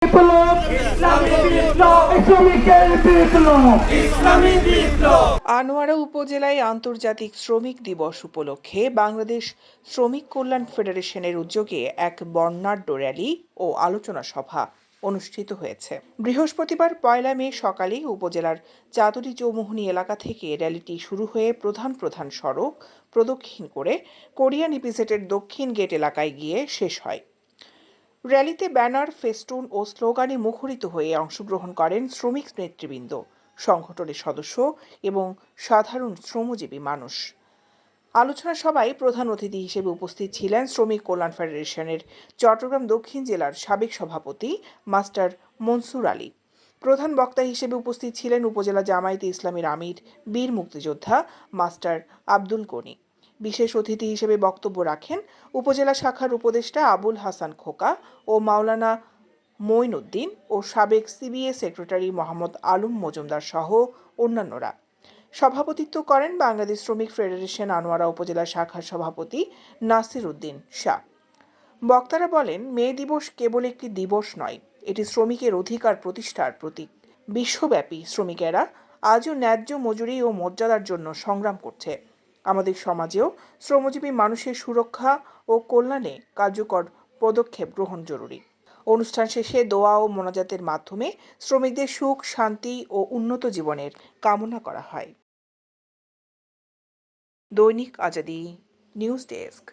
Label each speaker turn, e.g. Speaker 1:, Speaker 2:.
Speaker 1: বিপ্লব ইসলামী বিপ্লব শ্রমিকের বিপ্লব ইসলামী বিপ্লব।
Speaker 2: আনোয়ারা উপজেলায় আন্তর্জাতিক শ্রমিক দিবস উপলক্ষে বাংলাদেশ শ্রমিক কল্যাণ ফেডারেশনের উদ্যোগে এক বর্ণাঢ্য র্যালি ও আলোচনা সভা অনুষ্ঠিত হয়েছে। বৃহস্পতিবার ১ মে সকালে উপজেলার চাতুরী চৌমুহনী এলাকা থেকে র্যালিটি শুরু হয়ে প্রধান প্রধান সড়ক প্রদক্ষিণ করে কোরিয়ান ইপিজেডের দক্ষিণ গেট এলাকায় গিয়ে শেষ হয়। র্যালিতে ব্যানার, ফেস্টুন ও স্লোগানে মুখরিত হয়ে অংশগ্রহণ করেন শ্রমিক নেতৃবৃন্দ, সংগঠনের সদস্য এবং সাধারণ শ্রমজীবী মানুষ। আলোচনা সভায় প্রধান অতিথি হিসেবে উপস্থিত ছিলেন শ্রমিক কল্যাণ ফেডারেশনের চট্টগ্রাম দক্ষিণ জেলার সাবেক সভাপতি মাস্টার মনসুর আলী। প্রধান বক্তা হিসেবে উপস্থিত ছিলেন উপজেলা জামায়াতে ইসলামীর আমির বীর মুক্তিযোদ্ধা মাস্টার আব্দুল গনি। বিশেষ অতিথি হিসেবে বক্তব্য রাখেন উপজেলা শাখার উপদেষ্টা আবুল হাসান খোকা ও মাওলানা মঈনউদ্দিন ও সাবেক সিবিএ সেক্রেটারি মোহাম্মদ আলম মজুমদার সহ অন্যান্যরা। সভাপতিত্ব করেন বাংলাদেশ শ্রমিক ফেডারেশন আনোয়ারা উপজেলা শাখার সভাপতি নাসির উদ্দিন শাহ। বক্তারা বলেন, মে দিবস কেবল একটি দিবস নয়, এটি শ্রমিকের অধিকার প্রতিষ্ঠার প্রতীক। বিশ্বব্যাপী শ্রমিকেরা আজও ন্যায্য মজুরি ও মর্যাদার জন্য সংগ্রাম করছে। আমাদের সমাজেও শ্রমজীবী মানুষের সুরক্ষা ও কল্যাণে কার্যকর পদক্ষেপ গ্রহণ জরুরি। অনুষ্ঠান শেষে দোয়া ও মোনাজাতের মাধ্যমে শ্রমিকদের সুখ, শান্তি ও উন্নত জীবনের কামনা করা হয়। দৈনিক আজাদী নিউজ ডেস্ক।